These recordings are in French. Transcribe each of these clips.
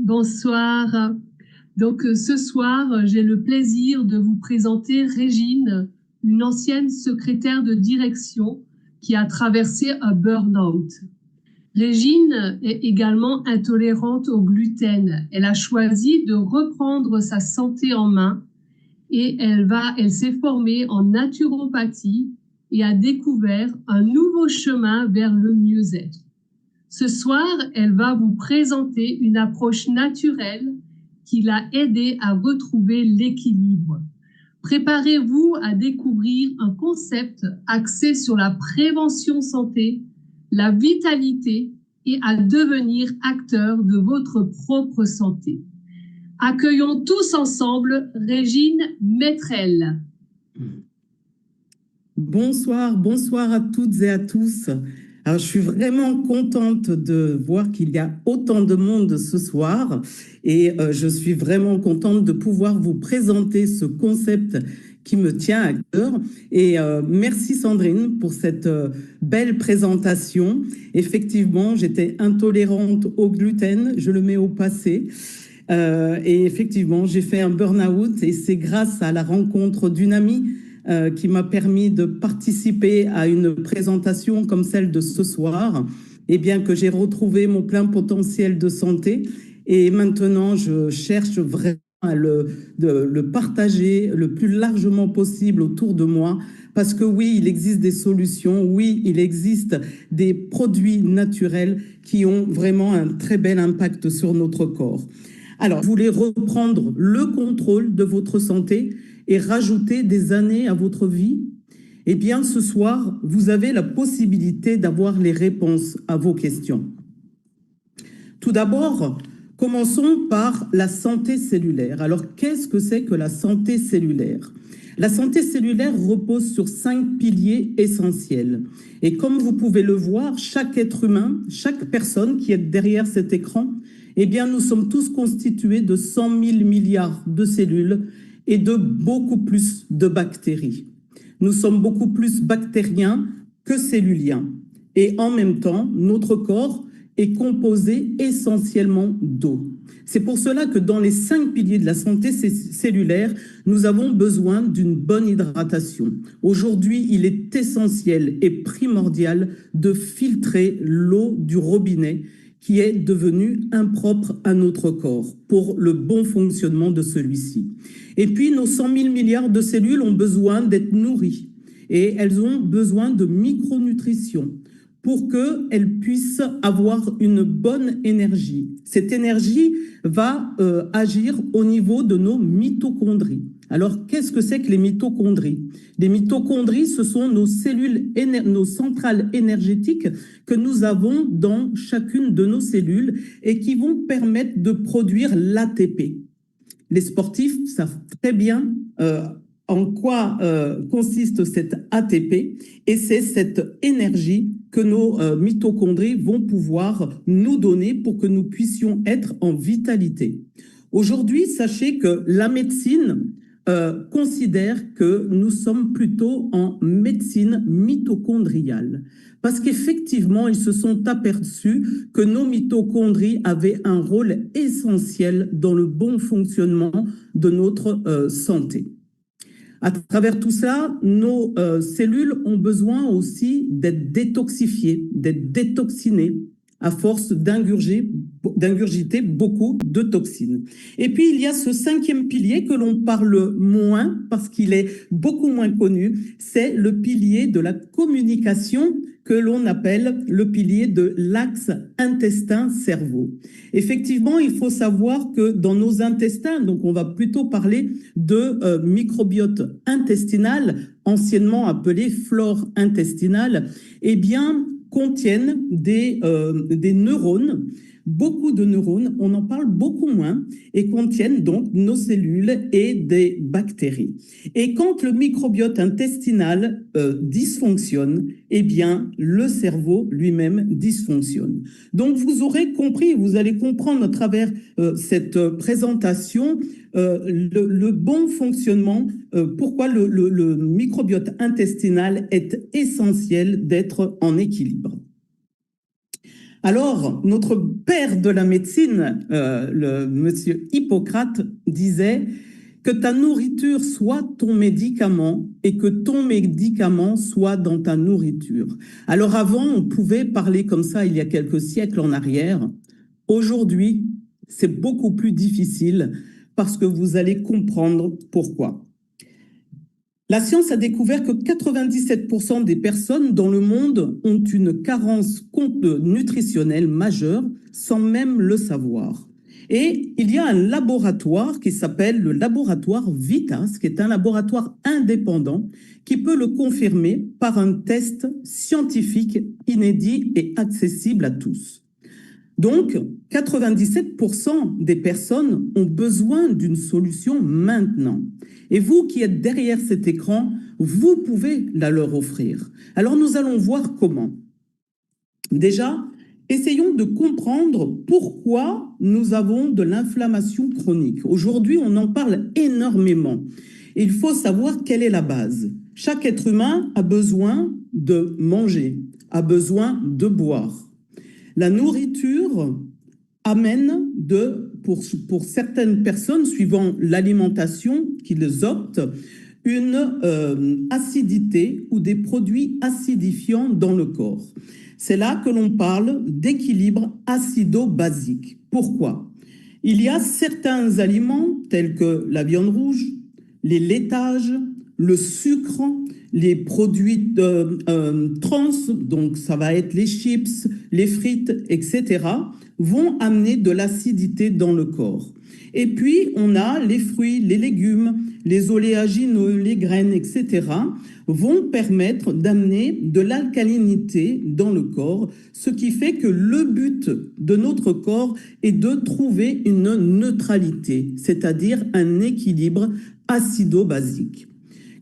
Bonsoir. Donc ce soir, j'ai le plaisir de vous présenter Régine, une ancienne secrétaire de direction qui a traversé un burn-out. Régine est également intolérante au gluten. Elle a choisi de reprendre sa santé en main et elle s'est formée en naturopathie et a découvert un nouveau chemin vers le mieux-être. Ce soir, elle va vous présenter une approche naturelle qui l'a aidée à retrouver l'équilibre. Préparez-vous à découvrir un concept axé sur la prévention santé, la vitalité et à devenir acteur de votre propre santé. Accueillons tous ensemble Régine Mettrel. Bonsoir à toutes et à tous. Alors, je suis vraiment contente de voir qu'il y a autant de monde ce soir et je suis vraiment contente de pouvoir vous présenter ce concept qui me tient à cœur. Et merci Sandrine pour cette belle présentation. Effectivement, j'étais intolérante au gluten, je le mets au passé. Et effectivement, j'ai fait un burn-out et c'est grâce à la rencontre d'une amie qui m'a permis de participer à une présentation comme celle de ce soir, et bien que j'ai retrouvé mon plein potentiel de santé. Et maintenant, je cherche vraiment à le partager le plus largement possible autour de moi, parce que oui, il existe des solutions, oui, il existe des produits naturels qui ont vraiment un très bel impact sur notre corps. Alors, vous voulez reprendre le contrôle de votre santé et rajouter des années à votre vie? Eh bien, ce soir, vous avez la possibilité d'avoir les réponses à vos questions. Tout d'abord, commençons par la santé cellulaire. Alors, qu'est-ce que c'est que la santé cellulaire? La santé cellulaire repose sur 5 piliers essentiels. Et comme vous pouvez le voir, chaque être humain, chaque personne qui est derrière cet écran, eh bien, nous sommes tous constitués de 100 000 milliards de cellules et de beaucoup plus de bactéries. Nous sommes beaucoup plus bactériens que celluliens. Et en même temps, notre corps est composé essentiellement d'eau. C'est pour cela que dans les 5 piliers de la santé cellulaire, nous avons besoin d'une bonne hydratation. Aujourd'hui, il est essentiel et primordial de filtrer l'eau du robinet qui est devenue impropre à notre corps pour le bon fonctionnement de celui-ci. Et puis, nos 100 000 milliards de cellules ont besoin d'être nourries et elles ont besoin de micronutrition pour qu'elles puissent avoir une bonne énergie. Cette énergie va agir au niveau de nos mitochondries. Alors, qu'est-ce que c'est que les mitochondries? Les mitochondries, ce sont nos cellules, nos centrales énergétiques que nous avons dans chacune de nos cellules et qui vont permettre de produire l'ATP. Les sportifs savent très bien en quoi consiste cette ATP et c'est cette énergie que nos mitochondries vont pouvoir nous donner pour que nous puissions être en vitalité. Aujourd'hui, sachez que la médecine considère que nous sommes plutôt en médecine mitochondriale. Parce qu'effectivement, ils se sont aperçus que nos mitochondries avaient un rôle essentiel dans le bon fonctionnement de notre santé. À travers tout ça, nos cellules ont besoin aussi d'être détoxifiées, d'être détoxinées à force d'ingurgiter beaucoup de toxines. Et puis, il y a ce 5e pilier que l'on parle moins parce qu'il est beaucoup moins connu, c'est le pilier de la communication que l'on appelle le pilier de l'axe intestin-cerveau. Effectivement, il faut savoir que dans nos intestins, donc on va plutôt parler de microbiote intestinal, anciennement appelé flore intestinale, eh bien, contiennent des neurones, beaucoup de neurones, on en parle beaucoup moins, et contiennent donc nos cellules et des bactéries. Et quand le microbiote intestinal dysfonctionne, eh bien, le cerveau lui-même dysfonctionne. Donc, vous aurez compris, vous allez comprendre à travers cette présentation le bon fonctionnement, pourquoi le microbiote intestinal est essentiel d'être en équilibre. Alors, notre père de la médecine, le monsieur Hippocrate, disait que ta nourriture soit ton médicament et que ton médicament soit dans ta nourriture. Alors avant, on pouvait parler comme ça il y a quelques siècles en arrière. Aujourd'hui, c'est beaucoup plus difficile parce que vous allez comprendre pourquoi. La science a découvert que 97% des personnes dans le monde ont une carence nutritionnelle majeure sans même le savoir. Et il y a un laboratoire qui s'appelle le laboratoire VITAS, qui est un laboratoire indépendant qui peut le confirmer par un test scientifique inédit et accessible à tous. Donc, 97% des personnes ont besoin d'une solution maintenant. Et vous qui êtes derrière cet écran, vous pouvez la leur offrir. Alors, nous allons voir comment. Déjà, essayons de comprendre pourquoi nous avons de l'inflammation chronique. Aujourd'hui, on en parle énormément. Il faut savoir quelle est la base. Chaque être humain a besoin de manger, a besoin de boire. La nourriture amène pour certaines personnes, suivant l'alimentation qu'ils optent, une acidité ou des produits acidifiants dans le corps. C'est là que l'on parle d'équilibre acido-basique. Pourquoi? Il y a certains aliments tels que la viande rouge, les laitages, le sucre, les produits trans, donc ça va être les chips, les frites, etc., vont amener de l'acidité dans le corps. Et puis, on a les fruits, les légumes, les oléagineux, les graines, etc., vont permettre d'amener de l'alcalinité dans le corps, ce qui fait que le but de notre corps est de trouver une neutralité, c'est-à-dire un équilibre acido-basique.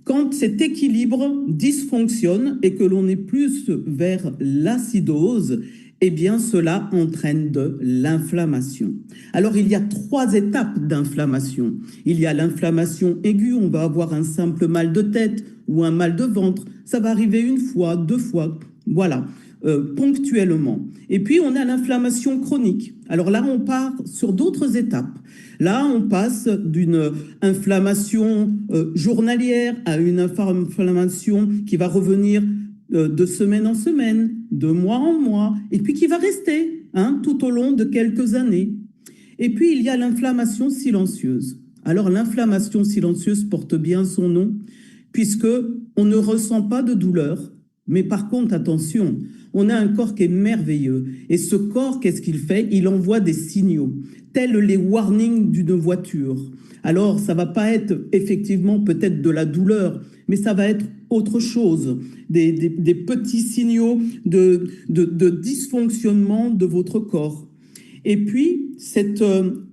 Quand cet équilibre dysfonctionne et que l'on est plus vers l'acidose, eh bien cela entraîne de l'inflammation. Alors il y a 3 étapes d'inflammation. Il y a l'inflammation aiguë, on va avoir un simple mal de tête ou un mal de ventre. Ça va arriver 1 fois, 2 fois, voilà, ponctuellement. Et puis on a l'inflammation chronique. Alors là, on part sur d'autres étapes. Là, on passe d'une inflammation journalière à une inflammation qui va revenir de semaine en semaine, de mois en mois, et puis qui va rester tout au long de quelques années. Et puis, il y a l'inflammation silencieuse. Alors, l'inflammation silencieuse porte bien son nom, puisque on ne ressent pas de douleur, mais par contre, attention, on a un corps qui est merveilleux. Et ce corps, qu'est-ce qu'il fait? Il envoie des signaux, tels les warnings d'une voiture. Alors, ça ne va pas être effectivement peut-être de la douleur, mais ça va être autre chose, des petits signaux de dysfonctionnement de votre corps. Et puis, cette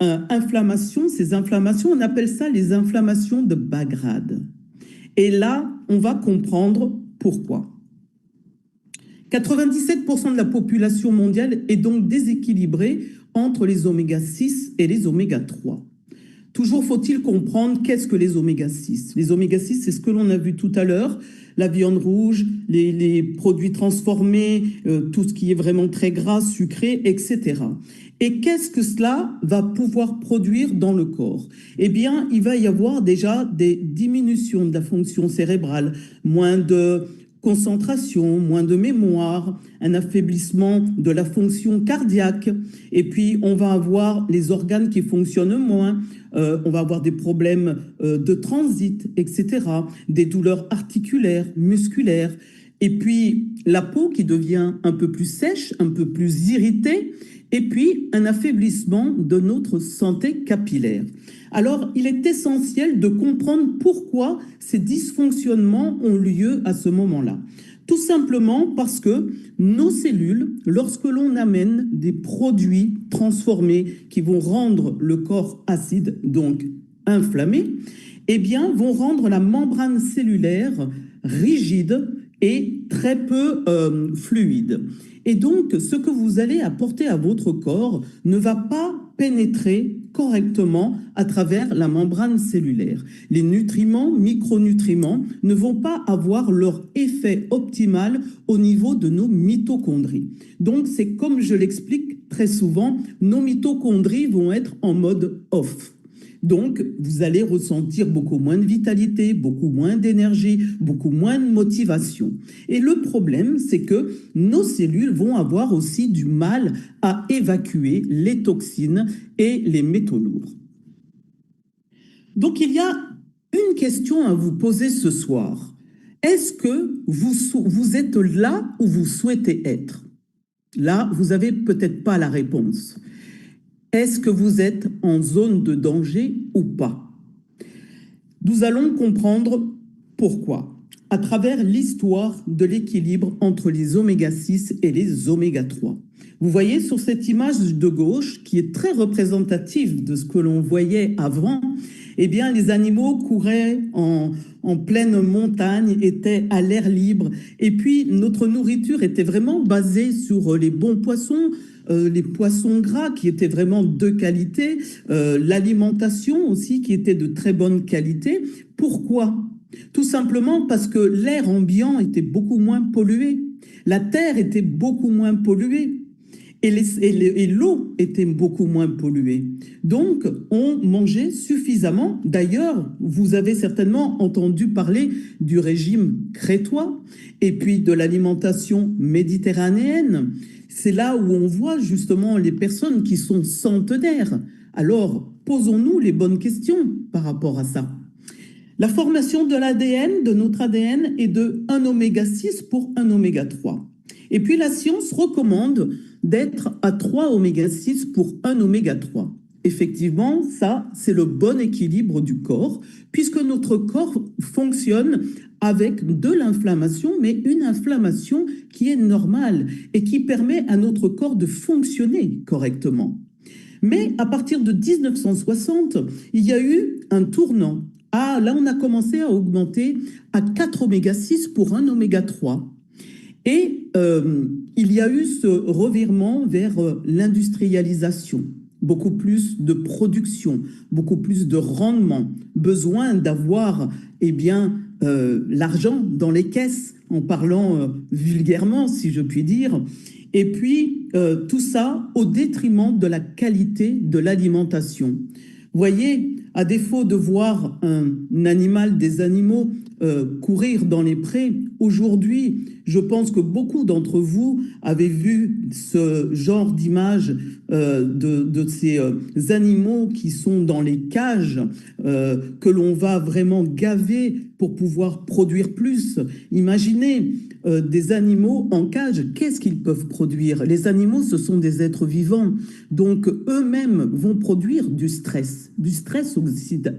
inflammation, ces inflammations, on appelle ça les inflammations de bas grade. Et là, on va comprendre pourquoi. 97% de la population mondiale est donc déséquilibrée entre les oméga 6 et les oméga 3. Toujours faut-il comprendre qu'est-ce que les oméga 6. Les oméga 6, c'est ce que l'on a vu tout à l'heure, la viande rouge, les produits transformés, tout ce qui est vraiment très gras, sucré, etc. Et qu'est-ce que cela va pouvoir produire dans le corps? Eh bien, il va y avoir déjà des diminutions de la fonction cérébrale, moins de concentration, moins de mémoire, un affaiblissement de la fonction cardiaque, et puis on va avoir les organes qui fonctionnent moins, on va avoir des problèmes de transit, etc., des douleurs articulaires, musculaires, et puis la peau qui devient un peu plus sèche, un peu plus irritée, et puis un affaiblissement de notre santé capillaire. Alors, il est essentiel de comprendre pourquoi ces dysfonctionnements ont lieu à ce moment-là. Tout simplement parce que nos cellules, lorsque l'on amène des produits transformés qui vont rendre le corps acide, donc inflammé, eh bien, vont rendre la membrane cellulaire rigide et très peu fluide. Et donc, ce que vous allez apporter à votre corps ne va pas pénétrer correctement à travers la membrane cellulaire. Les nutriments, micronutriments, ne vont pas avoir leur effet optimal au niveau de nos mitochondries. Donc, c'est comme je l'explique très souvent, nos mitochondries vont être en mode off. Donc, vous allez ressentir beaucoup moins de vitalité, beaucoup moins d'énergie, beaucoup moins de motivation. Et le problème, c'est que nos cellules vont avoir aussi du mal à évacuer les toxines et les métaux lourds. Donc, il y a une question à vous poser ce soir. Est-ce que vous êtes là où vous souhaitez être? Là, vous n'avez peut-être pas la réponse. Est-ce que vous êtes en zone de danger ou pas? Nous allons comprendre pourquoi à travers l'histoire de l'équilibre entre les oméga-6 et les oméga-3. Vous voyez sur cette image de gauche, qui est très représentative de ce que l'on voyait avant, eh bien, les animaux couraient en pleine montagne, étaient à l'air libre. Et puis, notre nourriture était vraiment basée sur les bons poissons, les poissons gras qui étaient vraiment de qualité, l'alimentation aussi qui était de très bonne qualité. Pourquoi? Tout simplement parce que l'air ambiant était beaucoup moins pollué, la terre était beaucoup moins polluée et l'eau était beaucoup moins polluée. Donc, on mangeait suffisamment. D'ailleurs, vous avez certainement entendu parler du régime crétois et puis de l'alimentation méditerranéenne. C'est là où on voit justement les personnes qui sont centenaires. Alors, posons-nous les bonnes questions par rapport à ça. La formation de l'ADN, de notre ADN, est de 1 oméga-6 pour 1 oméga-3. Et puis la science recommande d'être à 3 oméga-6 pour 1 oméga-3. Effectivement, ça, c'est le bon équilibre du corps, puisque notre corps fonctionne avec de l'inflammation, mais une inflammation qui est normale et qui permet à notre corps de fonctionner correctement. Mais à partir de 1960, il y a eu un tournant. Ah, là, on a commencé à augmenter à 4 oméga-6 pour 1 oméga-3. Et il y a eu ce revirement vers l'industrialisation. Beaucoup plus de production, beaucoup plus de rendement, besoin d'avoir l'argent dans les caisses, en parlant vulgairement, si je puis dire. Et puis, tout ça au détriment de la qualité de l'alimentation. Vous voyez, à défaut de voir un animal, des animaux courir dans les prés, aujourd'hui, je pense que beaucoup d'entre vous avez vu ce genre d'image de ces animaux qui sont dans les cages, que l'on va vraiment gaver pour pouvoir produire plus. Imaginez des animaux en cage, qu'est-ce qu'ils peuvent produire? Les animaux, ce sont des êtres vivants, donc eux-mêmes vont produire du stress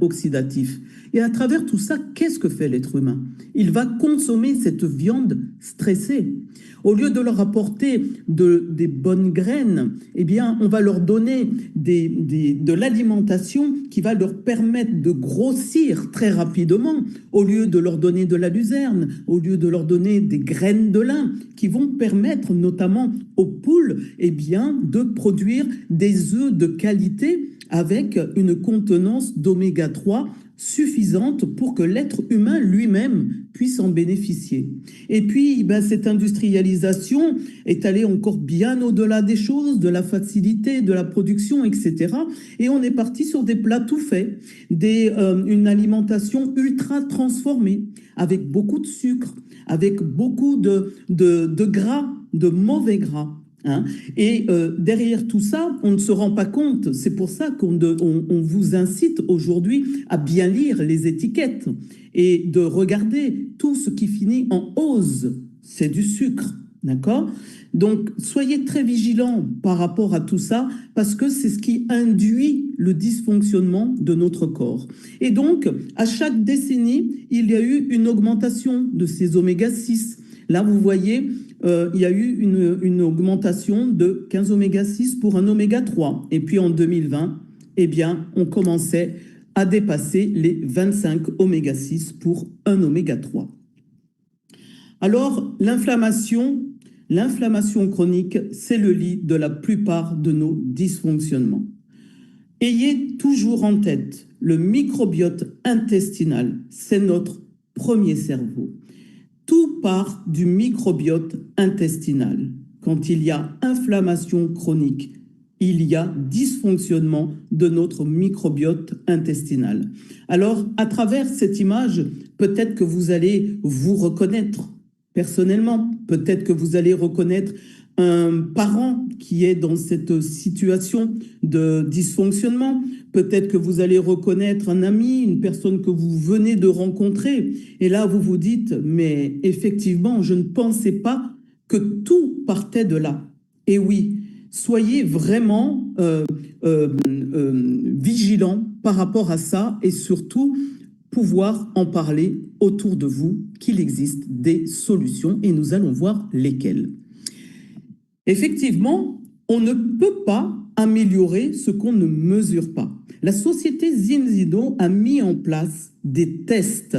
oxydatif. Et à travers tout ça, qu'est-ce que fait l'être humain? Il va consommer cette viande stressée. Au lieu de leur apporter des bonnes graines, eh bien, on va leur donner de l'alimentation qui va leur permettre de grossir très rapidement, au lieu de leur donner de la luzerne, au lieu de leur donner des graines de lin, qui vont permettre notamment aux poules, eh bien, de produire des œufs de qualité avec une contenance d'oméga 3 suffisante pour que l'être humain lui-même puisse en bénéficier. Et puis, cette industrialisation est allée encore bien au-delà des choses, de la facilité, de la production, etc. Et on est parti sur des plats tout faits, une alimentation ultra transformée, avec beaucoup de sucre, avec beaucoup de gras, de mauvais gras. Et derrière tout ça, on ne se rend pas compte. C'est pour ça qu'on vous incite aujourd'hui à bien lire les étiquettes et de regarder tout ce qui finit en ose. C'est du sucre, d'accord? Donc, soyez très vigilants par rapport à tout ça parce que c'est ce qui induit le dysfonctionnement de notre corps. Et donc, à chaque décennie, il y a eu une augmentation de ces oméga-6. Là, vous voyez, il y a eu une augmentation de 15 oméga-6 pour un oméga-3. Et puis en 2020, eh bien, on commençait à dépasser les 25 oméga-6 pour un oméga-3. Alors, l'inflammation chronique, c'est le lit de la plupart de nos dysfonctionnements. Ayez toujours en tête, le microbiote intestinal, c'est notre premier cerveau. Tout part du microbiote intestinal. Quand il y a inflammation chronique, il y a dysfonctionnement de notre microbiote intestinal. Alors, à travers cette image, peut-être que vous allez vous reconnaître personnellement, peut-être que vous allez reconnaître un parent qui est dans cette situation de dysfonctionnement. Peut-être que vous allez reconnaître un ami, une personne que vous venez de rencontrer. Et là, vous vous dites, mais effectivement, je ne pensais pas que tout partait de là. Et oui, soyez vraiment vigilants par rapport à ça et surtout pouvoir en parler autour de vous, qu'il existe des solutions et nous allons voir lesquelles. Effectivement, on ne peut pas améliorer ce qu'on ne mesure pas. La société Zinzino a mis en place des tests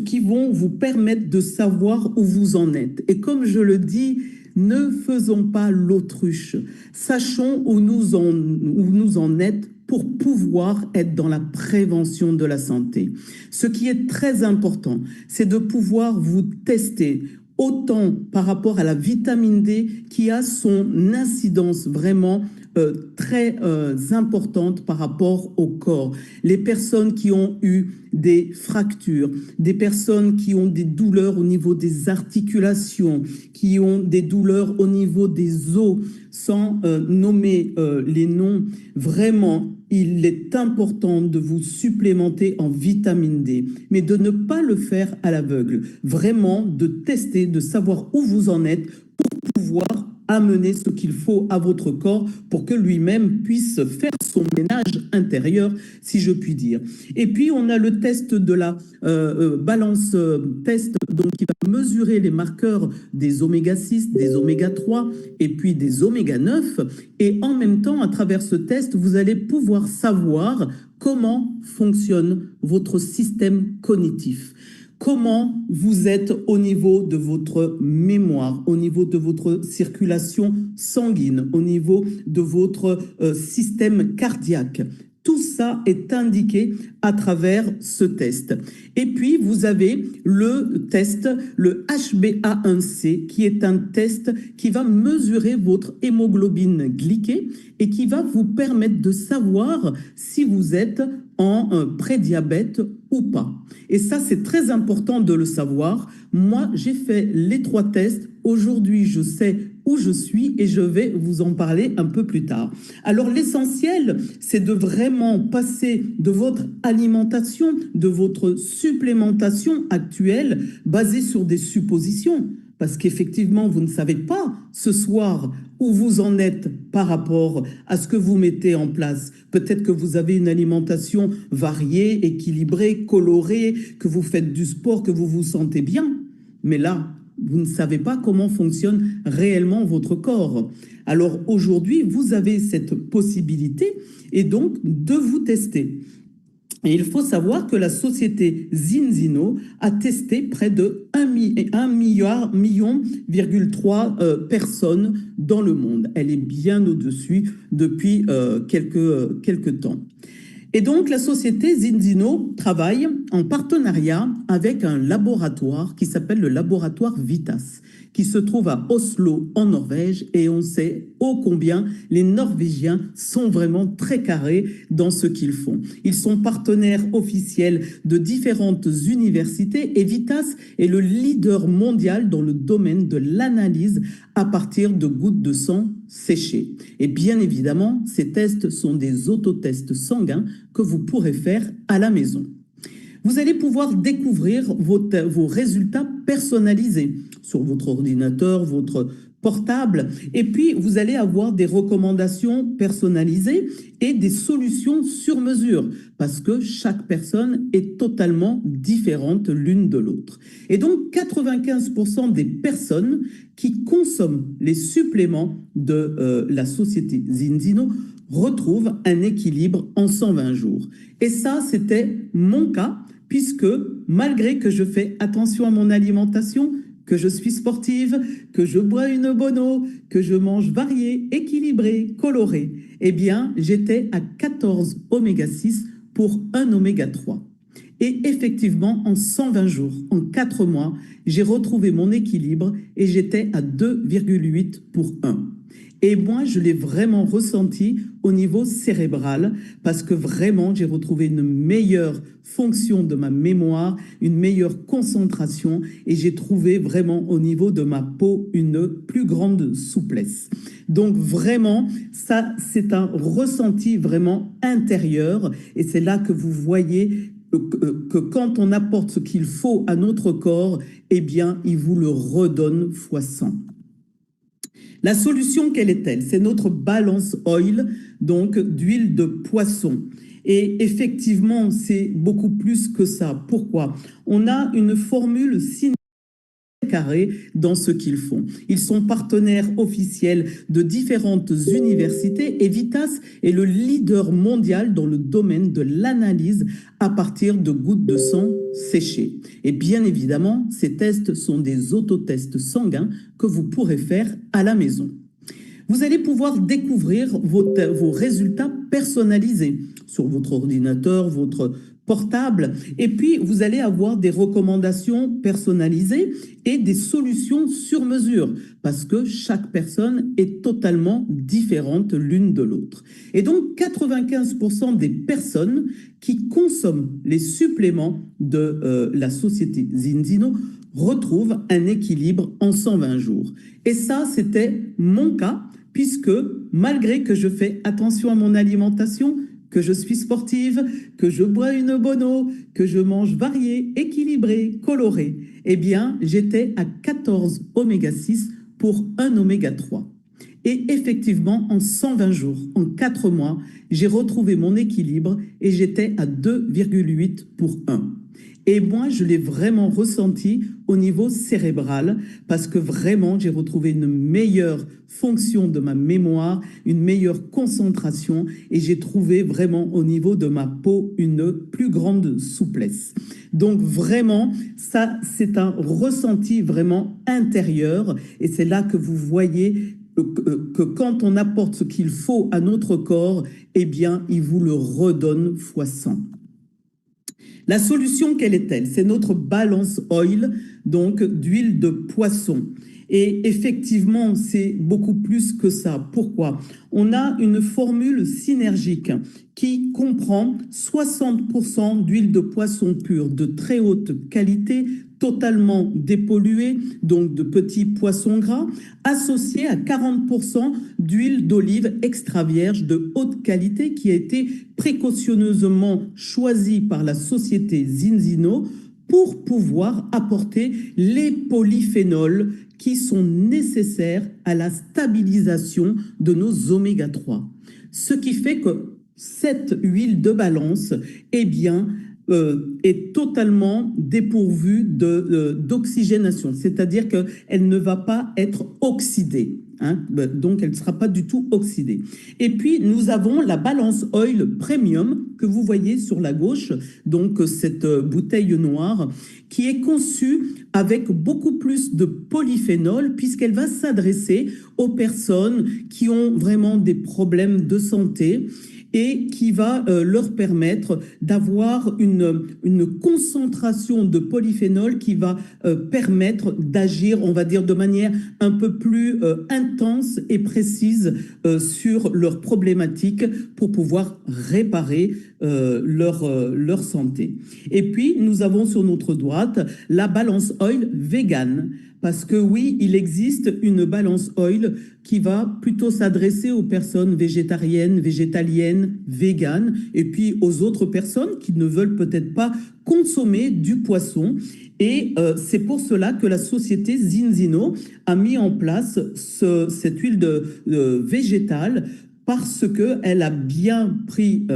qui vont vous permettre de savoir où vous en êtes. Et comme je le dis, ne faisons pas l'autruche. Sachons où nous en êtes pour pouvoir être dans la prévention de la santé. Ce qui est très important, c'est de pouvoir vous tester autant par rapport à la vitamine D qui a son incidence vraiment très importante par rapport au corps. Les personnes qui ont eu des fractures, des personnes qui ont des douleurs au niveau des articulations, qui ont des douleurs au niveau des os, sans nommer les noms, vraiment, il est important de vous supplémenter en vitamine D, mais de ne pas le faire à l'aveugle. Vraiment, de tester, de savoir où vous en êtes pour pouvoir amener ce qu'il faut à votre corps pour que lui-même puisse faire son ménage intérieur, si je puis dire. Et puis, on a le test de la balance test, donc qui va mesurer les marqueurs des oméga 6, des oméga 3 et puis des oméga 9. Et en même temps, à travers ce test, vous allez pouvoir savoir comment fonctionne votre système cognitif. Comment vous êtes au niveau de votre mémoire, au niveau de votre circulation sanguine, au niveau de votre système cardiaque. Tout ça est indiqué à travers ce test. Et puis, vous avez le test, le HbA1c, qui est un test qui va mesurer votre hémoglobine glyquée et qui va vous permettre de savoir si vous êtes en prédiabète ou pas. Et ça, c'est très important de le savoir. Moi, j'ai fait les 3 tests. Aujourd'hui, je sais où je suis et je vais vous en parler un peu plus tard. Alors, l'essentiel, c'est de vraiment passer de votre alimentation, de votre supplémentation actuelle basée sur des suppositions. Parce qu'effectivement, vous ne savez pas ce soir où vous en êtes par rapport à ce que vous mettez en place. Peut-être que vous avez une alimentation variée, équilibrée, colorée, que vous faites du sport, que vous vous sentez bien. Mais là, vous ne savez pas comment fonctionne réellement votre corps. Alors aujourd'hui, vous avez cette possibilité et donc de vous tester. Et il faut savoir que la société Zinzino a testé près de 1,3 million personnes dans le monde. Elle est bien au-dessus depuis quelques temps. Et donc, la société Zinzino travaille en partenariat avec un laboratoire qui s'appelle le laboratoire Vitas, qui se trouve à Oslo, en Norvège, et on sait ô combien les Norvégiens sont vraiment très carrés dans ce qu'ils font. Ils sont partenaires officiels de différentes universités et Vitas est le leader mondial dans le domaine de l'analyse à partir de gouttes de sang séchées. Et bien évidemment, ces tests sont des autotests sanguins que vous pourrez faire à la maison. Vous allez pouvoir découvrir vos résultats personnalisés sur votre ordinateur, votre portable, et puis vous allez avoir des recommandations personnalisées et des solutions sur mesure, parce que chaque personne est totalement différente l'une de l'autre. Et donc 95% des personnes qui consomment les suppléments de la société Zinzino retrouvent un équilibre en 120 jours. Et ça, c'était mon cas, puisque malgré que je fais attention à mon alimentation, que je suis sportive, que je bois une bonne eau, que je mange varié, équilibré, coloré, eh bien, j'étais à 14 oméga-6 pour 1 oméga-3. Et effectivement, en 120 jours, en 4 mois, j'ai retrouvé mon équilibre et j'étais à 2,8 pour 1. Et moi, je l'ai vraiment ressenti au niveau cérébral parce que vraiment, j'ai retrouvé une meilleure fonction de ma mémoire, une meilleure concentration et j'ai trouvé vraiment au niveau de ma peau une plus grande souplesse. Donc vraiment, ça, c'est un ressenti vraiment intérieur et c'est là que vous voyez que quand on apporte ce qu'il faut à notre corps, eh bien, il vous le redonne fois 100. La solution, quelle est-elle? C'est notre balance oil, donc d'huile de poisson. Et effectivement, c'est beaucoup plus que ça. Pourquoi? On a une formule carré dans ce qu'ils font. Ils sont partenaires officiels de différentes universités et Vitas est le leader mondial dans le domaine de l'analyse à partir de gouttes de sang séchées. Et bien évidemment, ces tests sont des autotests sanguins que vous pourrez faire à la maison. Vous allez pouvoir découvrir vos résultats personnalisés sur votre ordinateur, votre portable, et puis vous allez avoir des recommandations personnalisées et des solutions sur mesure, parce que chaque personne est totalement différente l'une de l'autre. Et donc 95% des personnes qui consomment les suppléments de la société Zinzino retrouvent un équilibre en 120 jours. Et ça, c'était mon cas, puisque malgré que je fais attention à mon alimentation, que je suis sportive, que je bois une bonne eau, que je mange varié, équilibré, coloré, eh bien, j'étais à 14 oméga-6 pour 1 oméga-3. Et effectivement, en 120 jours, en 4 mois, j'ai retrouvé mon équilibre et j'étais à 2,8 pour 1. Et moi, je l'ai vraiment ressenti au niveau cérébral parce que vraiment, j'ai retrouvé une meilleure fonction de ma mémoire, une meilleure concentration et j'ai trouvé vraiment au niveau de ma peau une plus grande souplesse. Donc vraiment, ça, c'est un ressenti vraiment intérieur et c'est là que vous voyez que quand on apporte ce qu'il faut à notre corps, eh bien, il vous le redonne fois 100. La solution, quelle est-elle? C'est notre balance oil, donc d'huile de poisson. Et effectivement, c'est beaucoup plus que ça. Pourquoi? On a une formule synergique qui comprend 60% d'huile de poisson pure de très haute qualité, totalement dépolluée, donc de petits poissons gras, associée à 40% d'huile d'olive extra vierge de haute qualité qui a été précautionneusement choisie par la société Zinzino pour pouvoir apporter les polyphénols qui sont nécessaires à la stabilisation de nos oméga 3. Ce qui fait que cette huile de balance, eh bien, est totalement dépourvue d'oxygénation, c'est-à-dire qu'elle ne va pas être oxydée. Hein, donc, elle ne sera pas du tout oxydée. Et puis, nous avons la balance oil premium que vous voyez sur la gauche, donc cette bouteille noire, qui est conçue avec beaucoup plus de polyphénol puisqu'elle va s'adresser aux personnes qui ont vraiment des problèmes de santé et qui va leur permettre d'avoir une concentration de polyphénol qui va permettre d'agir, on va dire, de manière un peu plus intense et précise sur leurs problématiques pour pouvoir réparer leur santé. Et puis, nous avons sur notre droite la balance oil vegan. Parce que oui, il existe une balance oil qui va plutôt s'adresser aux personnes végétariennes, végétaliennes, véganes, et puis aux autres personnes qui ne veulent peut-être pas consommer du poisson. Et c'est pour cela que la société Zinzino a mis en place cette huile végétale parce qu'elle a bien pris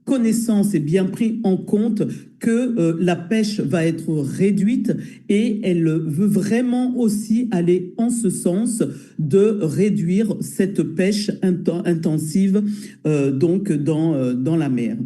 connaissance et bien pris en compte que la pêche va être réduite et elle veut vraiment aussi aller en ce sens de réduire cette pêche intensive donc dans la mer.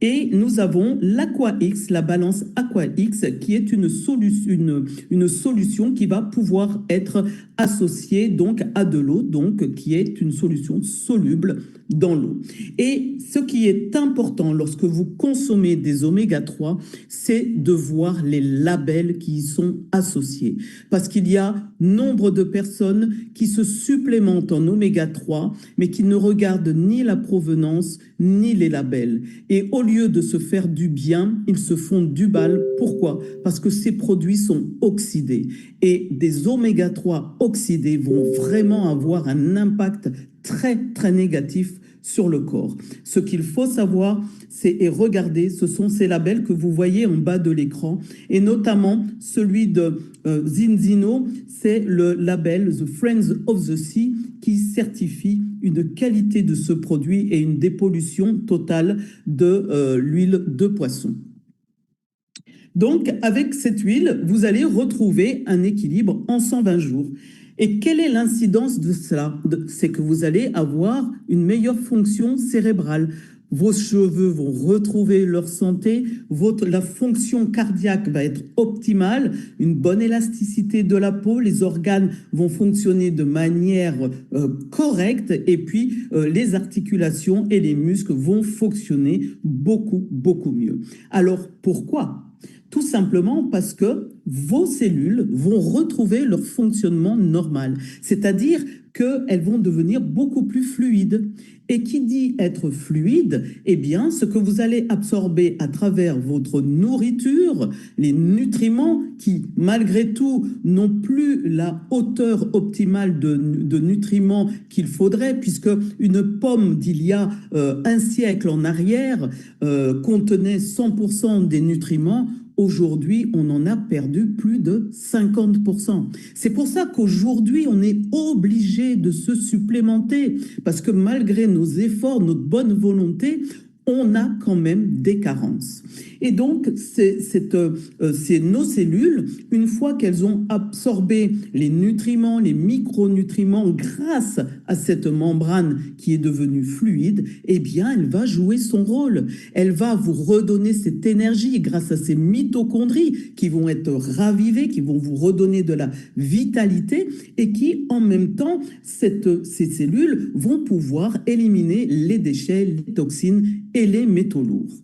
Et nous avons l'AquaX, la balance AquaX, qui est une solution qui va pouvoir être associée donc à de l'eau, donc qui est une solution soluble dans l'eau. Et ce qui est important lorsque vous consommez des oméga 3, c'est de voir les labels qui y sont associés. Parce qu'il y a nombre de personnes qui se supplémentent en oméga 3, mais qui ne regardent ni la provenance, ni les labels. Et au lieu de se faire du bien, ils se font du mal. Pourquoi? Parce que ces produits sont oxydés. Et des oméga 3 oxydés vont vraiment avoir un impact très, très négatif sur le corps. Ce qu'il faut savoir, c'est et regarder, ce sont ces labels que vous voyez en bas de l'écran, et notamment celui de Zinzino, c'est le label The Friends of the Sea qui certifie une qualité de ce produit et une dépollution totale de l'huile de poisson. Donc, avec cette huile, vous allez retrouver un équilibre en 120 jours. Et quelle est l'incidence de cela? C'est que vous allez avoir une meilleure fonction cérébrale. Vos cheveux vont retrouver leur santé, la fonction cardiaque va être optimale, une bonne élasticité de la peau, les organes vont fonctionner de manière correcte et puis les articulations et les muscles vont fonctionner beaucoup, beaucoup mieux. Alors, pourquoi ? Tout simplement parce que vos cellules vont retrouver leur fonctionnement normal, c'est-à-dire qu'elles vont devenir beaucoup plus fluides. Et qui dit être fluide, eh bien, ce que vous allez absorber à travers votre nourriture, les nutriments qui, malgré tout, n'ont plus la hauteur optimale de nutriments qu'il faudrait, puisque une pomme d'il y a un siècle en arrière contenait 100% des nutriments. Aujourd'hui, on en a perdu plus de 50%. C'est pour ça qu'aujourd'hui, on est obligé de se supplémenter parce que malgré nos efforts, notre bonne volonté, on a quand même des carences. Et donc, c'est nos cellules, une fois qu'elles ont absorbé les nutriments, les micronutriments grâce à cette membrane qui est devenue fluide, eh bien, elle va jouer son rôle. Elle va vous redonner cette énergie grâce à ces mitochondries qui vont être ravivées, qui vont vous redonner de la vitalité et qui, en même temps, ces cellules vont pouvoir éliminer les déchets, les toxines et les métaux lourds.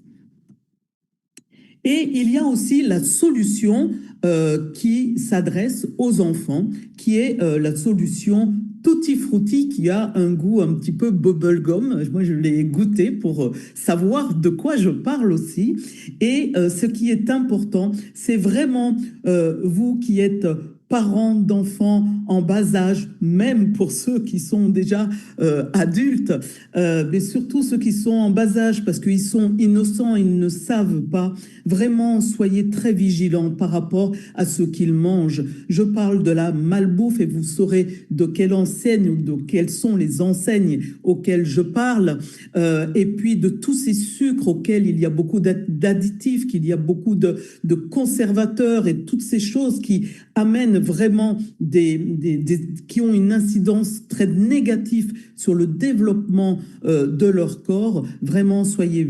Et il y a aussi la solution qui s'adresse aux enfants, qui est la solution Tutti Frutti, qui a un goût un petit peu bubblegum. Moi, je l'ai goûté pour savoir de quoi je parle aussi. Et ce qui est important, c'est vraiment vous qui êtes parents d'enfants en bas âge, même pour ceux qui sont déjà adultes, mais surtout ceux qui sont en bas âge parce qu'ils sont innocents, ils ne savent pas. Vraiment, soyez très vigilants par rapport à ce qu'ils mangent. Je parle de la malbouffe et vous saurez de quelle enseigne ou de quelles sont les enseignes auxquelles je parle. Et puis de tous ces sucres auxquels il y a beaucoup d'additifs, qu'il y a beaucoup de conservateurs et toutes ces choses qui amènent vraiment qui ont une incidence très négative sur le développement de leur corps. Vraiment, soyez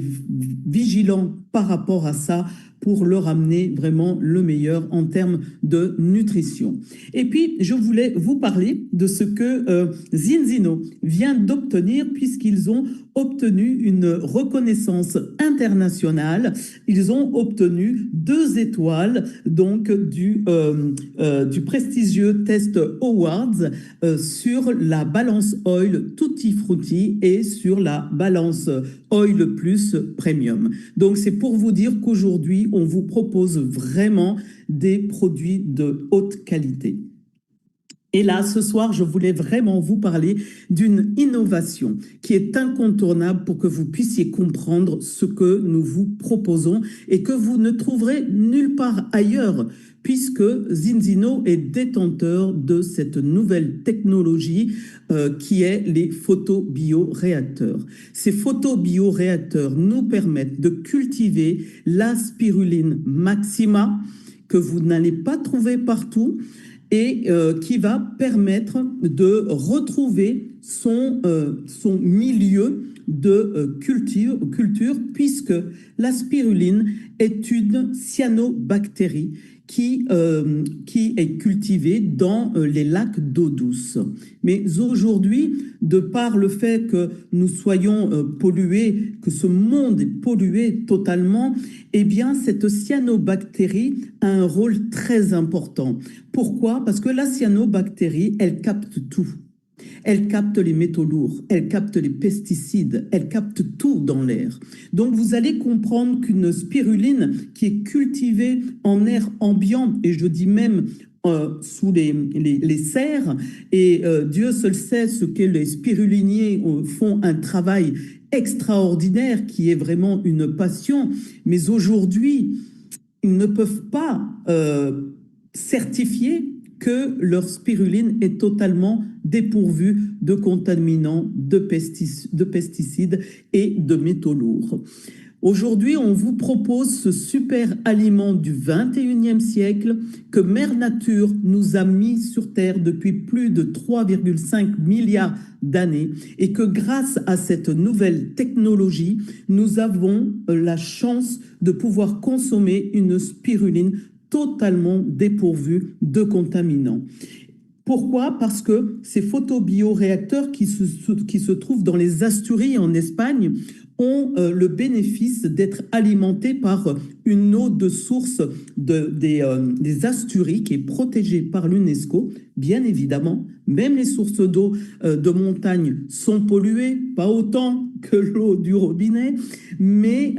vigilants par rapport à ça pour leur amener vraiment le meilleur en termes de nutrition. Et puis, je voulais vous parler de ce que Zinzino vient d'obtenir puisqu'ils ont obtenu une reconnaissance internationale. Ils ont obtenu 2 étoiles donc du prestigieux Test Awards sur la balance Oil Tutti Frutti et sur la balance Oil Plus Premium. Donc, c'est pour vous dire qu'aujourd'hui, on vous propose vraiment des produits de haute qualité. Et là, ce soir, je voulais vraiment vous parler d'une innovation qui est incontournable pour que vous puissiez comprendre ce que nous vous proposons et que vous ne trouverez nulle part ailleurs, puisque Zinzino est détenteur de cette nouvelle technologie qui est les photobioréacteurs. Ces photobioréacteurs nous permettent de cultiver la spiruline maxima que vous n'allez pas trouver partout, et qui va permettre de retrouver son milieu de culture puisque la spiruline est une cyanobactérie qui est cultivé dans les lacs d'eau douce. Mais aujourd'hui, de par le fait que nous soyons pollués, que ce monde est pollué totalement, eh bien, cette cyanobactérie a un rôle très important. Pourquoi? Parce que la cyanobactérie, elle capte tout. Elle capte les métaux lourds, elle capte les pesticides, elle capte tout dans l'air. Donc vous allez comprendre qu'une spiruline qui est cultivée en air ambiant, et je dis même sous les serres, et Dieu seul sait ce que les spiruliniers font un travail extraordinaire qui est vraiment une passion, mais aujourd'hui, ils ne peuvent pas certifier que leur spiruline est totalement dépourvue de contaminants, de pesticides et de métaux lourds. Aujourd'hui, on vous propose ce super aliment du 21e siècle que Mère Nature nous a mis sur Terre depuis plus de 3,5 milliards d'années et que grâce à cette nouvelle technologie, nous avons la chance de pouvoir consommer une spiruline totalement dépourvue de contaminants. Pourquoi? Parce que ces photobioréacteurs qui se trouvent dans les Asturies en Espagne ont le bénéfice d'être alimentés par une eau de source des Asturies qui est protégée par l'UNESCO. Bien évidemment, même les sources d'eau de montagne sont polluées, pas autant que l'eau du robinet, mais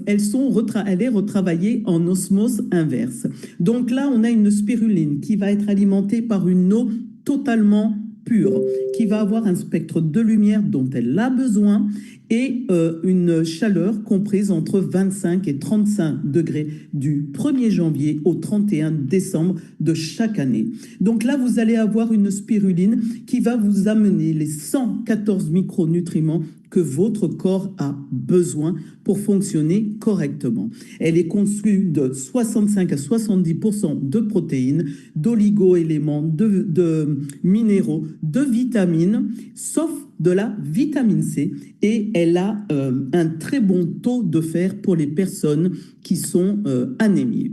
elle est retravaillée en osmose inverse. Donc là, on a une spiruline qui va être alimentée par une eau totalement pure, qui va avoir un spectre de lumière dont elle a besoin et une chaleur comprise entre 25 et 35 degrés du 1er janvier au 31 décembre de chaque année. Donc là, vous allez avoir une spiruline qui va vous amener les 114 micronutriments que votre corps a besoin pour fonctionner correctement. Elle est conçue de 65 à 70% de protéines, d'oligo-éléments, de minéraux, de vitamines, sauf de la vitamine C, et elle a un très bon taux de fer pour les personnes qui sont anémiées.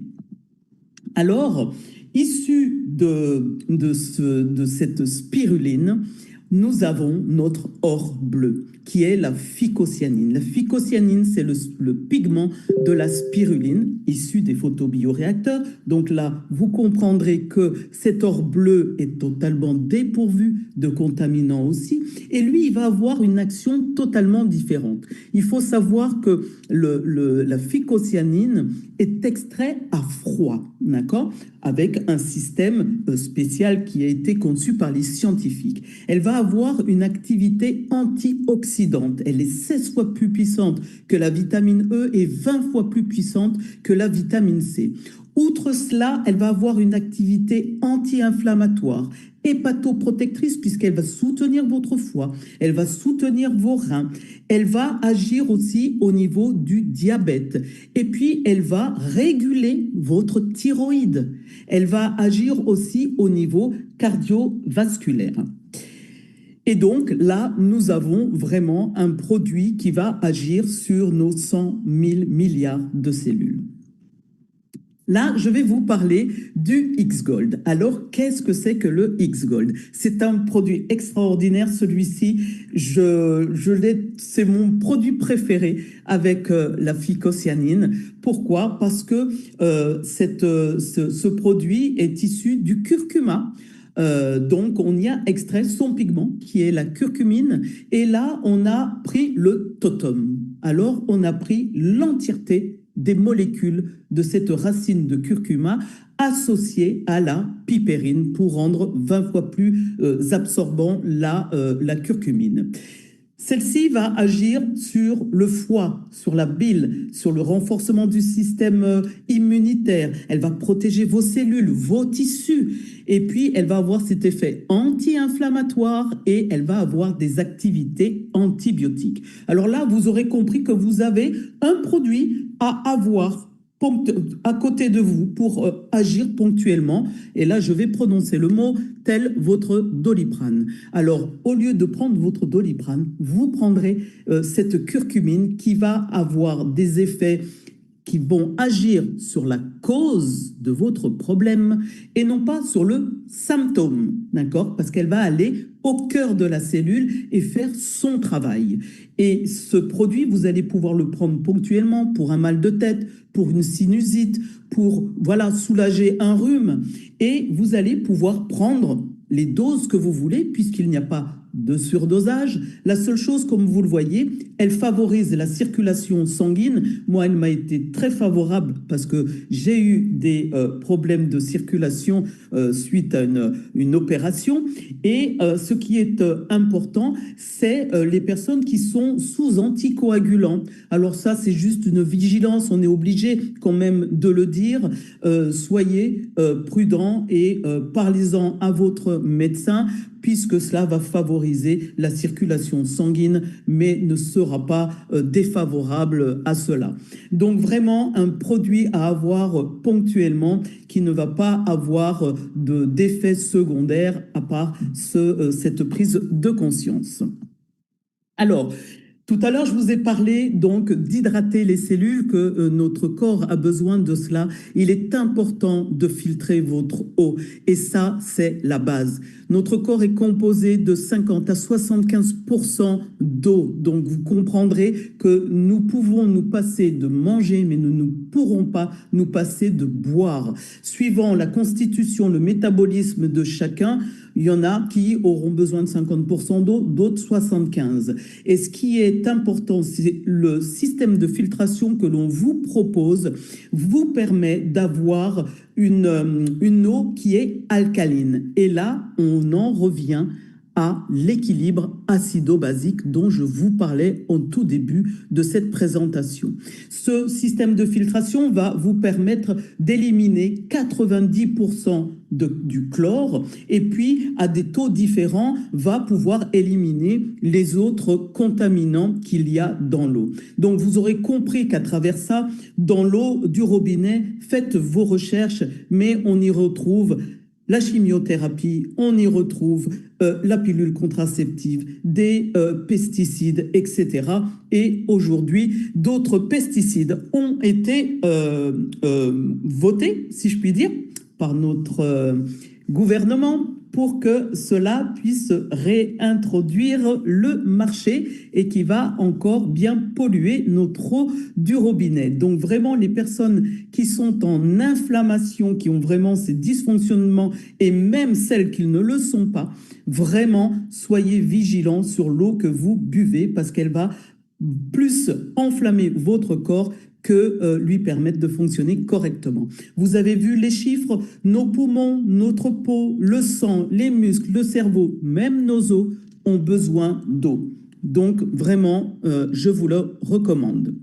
Alors, issu de cette spiruline, nous avons notre or bleu, qui est la phycocyanine. La phycocyanine, c'est le pigment de la spiruline, issu des photobioréacteurs. Donc là, vous comprendrez que cet or bleu est totalement dépourvu de contaminants aussi. Et lui, il va avoir une action totalement différente. Il faut savoir que la phycocyanine est extrait à froid, d'accord, avec un système spécial qui a été conçu par les scientifiques. Elle va avoir une activité antioxydante. Elle est 16 fois plus puissante que la vitamine E et 20 fois plus puissante que la vitamine C. Outre cela, elle va avoir une activité anti-inflammatoire, hépatoprotectrice puisqu'elle va soutenir votre foie, elle va soutenir vos reins, elle va agir aussi au niveau du diabète et puis elle va réguler votre thyroïde. Elle va agir aussi au niveau cardiovasculaire. Et donc là, nous avons vraiment un produit qui va agir sur nos 100 000 milliards de cellules. Là, je vais vous parler du X-Gold. Alors, qu'est-ce que c'est que le X-Gold? C'est un produit extraordinaire, celui-ci. C'est mon produit préféré avec la phycocyanine. Pourquoi? Parce que ce produit est issu du curcuma. Donc, on y a extrait son pigment, qui est la curcumine. Et là, on a pris le totum. Alors, on a pris l'entièreté des molécules de cette racine de curcuma associée à la piperine pour rendre 20 fois plus absorbant la curcumine. Celle-ci va agir sur le foie, sur la bile, sur le renforcement du système immunitaire. Elle va protéger vos cellules, vos tissus. Et puis, elle va avoir cet effet anti-inflammatoire et elle va avoir des activités antibiotiques. Alors là, vous aurez compris que vous avez un produit à avoir à côté de vous pour agir ponctuellement. Et là, je vais prononcer le mot tel votre Doliprane. Alors, au lieu de prendre votre Doliprane, vous prendrez cette curcumine qui va avoir des effets qui vont agir sur la cause de votre problème et non pas sur le symptôme, d'accord? Parce qu'elle va aller au cœur de la cellule et faire son travail. Et ce produit, vous allez pouvoir le prendre ponctuellement pour un mal de tête, pour une sinusite, pour voilà, soulager un rhume. Et vous allez pouvoir prendre les doses que vous voulez puisqu'il n'y a pas de surdosage. La seule chose, comme vous le voyez, elle favorise la circulation sanguine. Moi, elle m'a été très favorable parce que j'ai eu des problèmes de circulation suite à une opération. Et ce qui est important, c'est les personnes qui sont sous anticoagulants. Alors ça, c'est juste une vigilance. On est obligé quand même de le dire. Soyez prudents et parlez-en à votre médecin puisque cela va favoriser la circulation sanguine, mais ne sera pas défavorable à cela. Donc vraiment un produit à avoir ponctuellement qui ne va pas avoir d'effets secondaires à part cette prise de conscience. Alors, tout à l'heure, je vous ai parlé donc d'hydrater les cellules, que notre corps a besoin de cela. Il est important de filtrer votre eau et ça, c'est la base. Notre corps est composé de 50 à 75% d'eau. Donc, vous comprendrez que nous pouvons nous passer de manger, mais nous ne pourrons pas nous passer de boire. Suivant la constitution, le métabolisme de chacun, il y en a qui auront besoin de 50% d'eau, d'autres 75%. Et ce qui est important, c'est le système de filtration que l'on vous propose vous permet d'avoir une eau qui est alcaline. Et là, on en revient à l'équilibre acido-basique dont je vous parlais au tout début de cette présentation. Ce système de filtration va vous permettre d'éliminer 90% du chlore et puis à des taux différents va pouvoir éliminer les autres contaminants qu'il y a dans l'eau. Donc vous aurez compris qu'à travers ça, dans l'eau du robinet, faites vos recherches, mais on y retrouve la chimiothérapie, on y retrouve la pilule contraceptive, des pesticides, etc. Et aujourd'hui, d'autres pesticides ont été votés, si je puis dire, par notre gouvernement pour que cela puisse réintroduire le marché et qui va encore bien polluer notre eau du robinet. Donc vraiment, les personnes qui sont en inflammation, qui ont vraiment ces dysfonctionnements et même celles qui ne le sont pas, vraiment, soyez vigilants sur l'eau que vous buvez parce qu'elle va plus enflammer votre corps que lui permettre de fonctionner correctement. Vous avez vu les chiffres, nos poumons, notre peau, le sang, les muscles, le cerveau, même nos os ont besoin d'eau. Donc vraiment, je vous le recommande.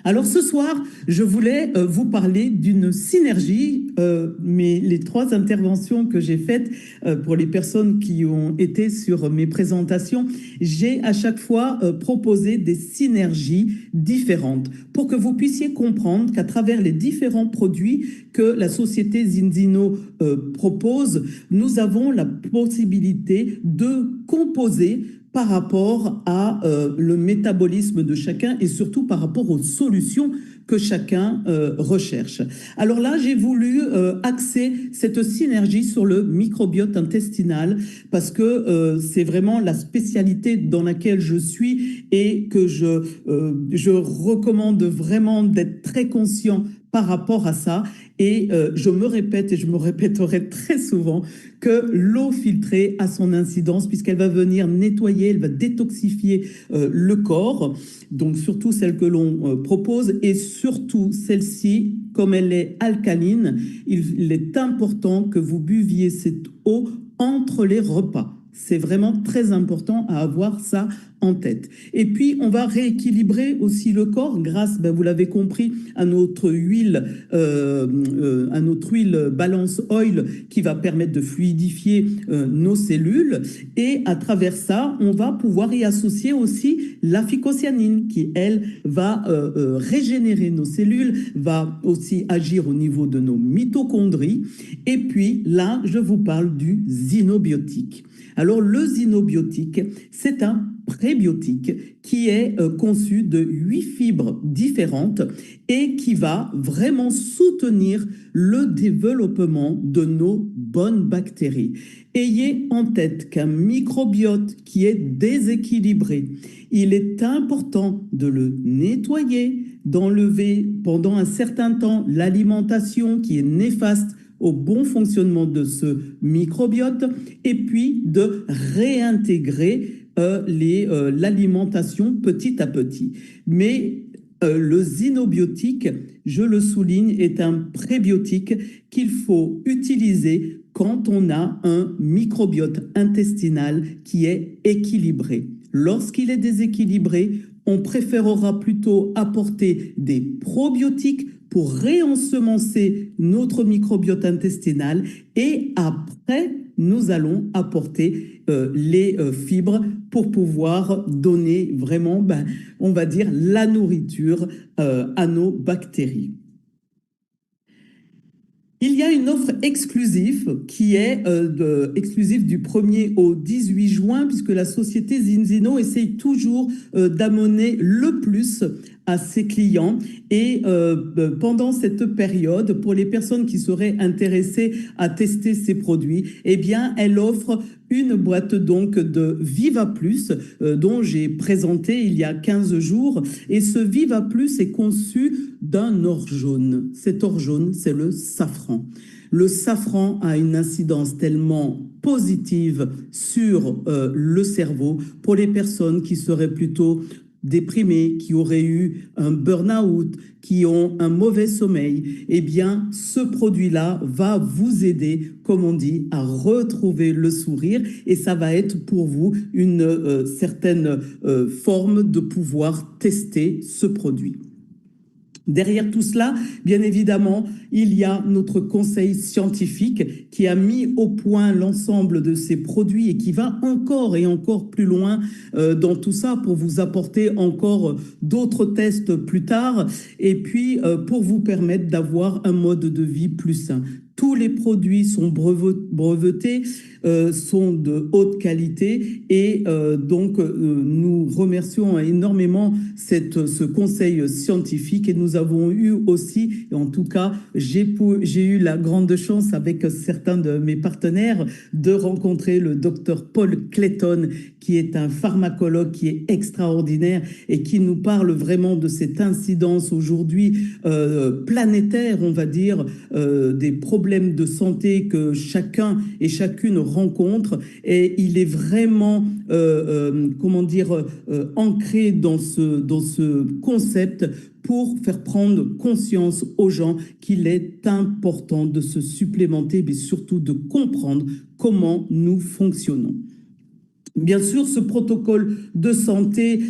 Alors ce soir, je voulais vous parler d'une synergie, mais les 3 interventions que j'ai faites pour les personnes qui ont été sur mes présentations, j'ai à chaque fois proposé des synergies différentes pour que vous puissiez comprendre qu'à travers les différents produits que la société Zinzino propose, nous avons la possibilité de composer par rapport à le métabolisme de chacun et surtout par rapport aux solutions que chacun recherche. Alors là, j'ai voulu axer cette synergie sur le microbiote intestinal parce que c'est vraiment la spécialité dans laquelle je suis et que je recommande vraiment d'être très conscient par rapport à ça. Et je me répète et je me répéterai très souvent que l'eau filtrée a son incidence puisqu'elle va venir nettoyer, elle va détoxifier le corps, donc surtout celle que l'on propose et surtout celle-ci, comme elle est alcaline, il est important que vous buviez cette eau entre les repas. C'est vraiment très important à avoir ça en tête. Et puis, on va rééquilibrer aussi le corps grâce, vous l'avez compris, à notre huile Balance Oil qui va permettre de fluidifier nos cellules. Et à travers ça, on va pouvoir y associer aussi la phycocyanine qui, elle, va régénérer nos cellules, va aussi agir au niveau de nos mitochondries. Et puis, là, je vous parle du zinobiotique. Alors, le zinobiotique, c'est un prébiotique qui est conçu de 8 fibres différentes et qui va vraiment soutenir le développement de nos bonnes bactéries. Ayez en tête qu'un microbiote qui est déséquilibré, il est important de le nettoyer, d'enlever pendant un certain temps l'alimentation qui est néfaste au bon fonctionnement de ce microbiote et puis de réintégrer l'alimentation petit à petit. Mais le xynobiotique, je le souligne, est un prébiotique qu'il faut utiliser quand on a un microbiote intestinal qui est équilibré. Lorsqu'il est déséquilibré, on préférera plutôt apporter des probiotiques pour réensemencer notre microbiote intestinal et après, nous allons apporter les fibres pour pouvoir donner vraiment, on va dire, la nourriture à nos bactéries. Il y a une offre exclusive qui est exclusive du 1er au 18 juin puisque la société Zinzino essaye toujours d'amener le plus à ses clients et pendant cette période, pour les personnes qui seraient intéressées à tester ces produits, eh bien, elle offre une boîte donc de Viva Plus dont j'ai présenté il y a 15 jours et ce Viva Plus est conçu d'un or jaune. Cet or jaune, c'est le safran. Le safran a une incidence tellement positive sur le cerveau pour les personnes qui seraient plutôt déprimés, qui auraient eu un burn-out, qui ont un mauvais sommeil, eh bien, ce produit-là va vous aider, comme on dit, à retrouver le sourire et ça va être pour vous une certaine forme de pouvoir tester ce produit. Derrière tout cela, bien évidemment, il y a notre conseil scientifique qui a mis au point l'ensemble de ces produits et qui va encore et encore plus loin dans tout ça pour vous apporter encore d'autres tests plus tard et puis pour vous permettre d'avoir un mode de vie plus sain. Tous les produits sont brevetés, sont de haute qualité et donc nous remercions énormément ce conseil scientifique et nous avons eu aussi, en tout cas j'ai eu la grande chance avec certains de mes partenaires de rencontrer le docteur Paul Clayton qui est un pharmacologue qui est extraordinaire et qui nous parle vraiment de cette incidence aujourd'hui planétaire, on va dire, des problèmes de santé que chacun et chacune rencontre et il est vraiment ancré dans ce concept pour faire prendre conscience aux gens qu'il est important de se supplémenter mais surtout de comprendre comment nous fonctionnons. Bien sûr, ce protocole de santé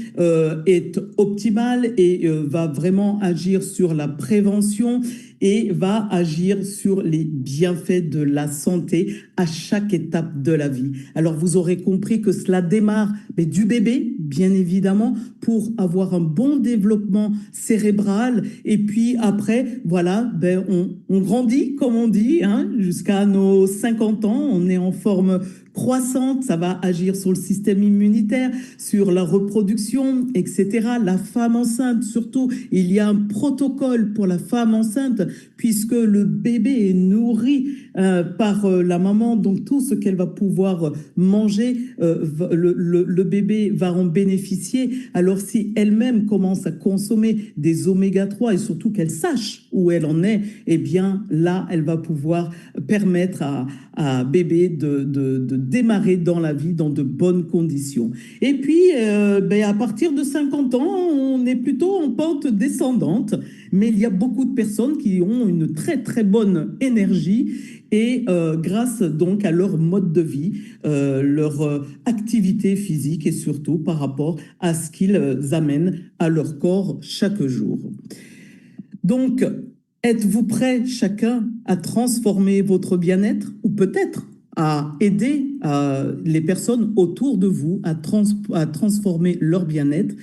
est optimal et va vraiment agir sur la prévention et va agir sur les bienfaits de la santé à chaque étape de la vie. Alors, vous aurez compris que cela démarre du bébé, bien évidemment, pour avoir un bon développement cérébral. Et puis après, voilà, on grandit, comme on dit, hein, jusqu'à nos 50 ans. On est en forme croissante, ça va agir sur le système immunitaire, sur la reproduction, etc. La femme enceinte, surtout, il y a un protocole pour la femme enceinte puisque le bébé est nourri par la maman, donc tout ce qu'elle va pouvoir manger, le bébé va en bénéficier. Alors si elle-même commence à consommer des oméga 3 et surtout qu'elle sache où elle en est, eh bien là, elle va pouvoir permettre à bébé de démarrer dans la vie dans de bonnes conditions. Et puis, à partir de 50 ans, on est plutôt en pente descendante, mais il y a beaucoup de personnes qui ont une très très bonne énergie et grâce donc à leur mode de vie, leur activité physique et surtout par rapport à ce qu'ils amènent à leur corps chaque jour. Donc, êtes-vous prêts chacun à transformer votre bien-être ou peut-être à aider les personnes autour de vous à transformer leur bien-être?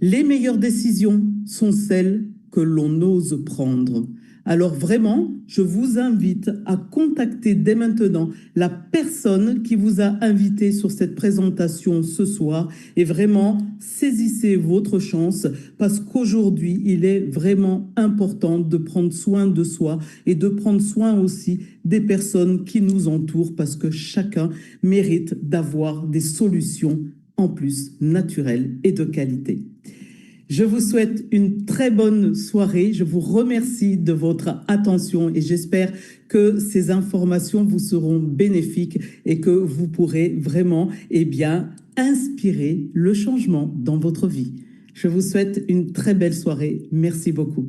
Les meilleures décisions sont celles que l'on ose prendre. Alors vraiment, je vous invite à contacter dès maintenant la personne qui vous a invité sur cette présentation ce soir et vraiment saisissez votre chance parce qu'aujourd'hui, il est vraiment important de prendre soin de soi et de prendre soin aussi des personnes qui nous entourent parce que chacun mérite d'avoir des solutions en plus naturelles et de qualité. Je vous souhaite une très bonne soirée. Je vous remercie de votre attention et j'espère que ces informations vous seront bénéfiques et que vous pourrez vraiment, inspirer le changement dans votre vie. Je vous souhaite une très belle soirée. Merci beaucoup.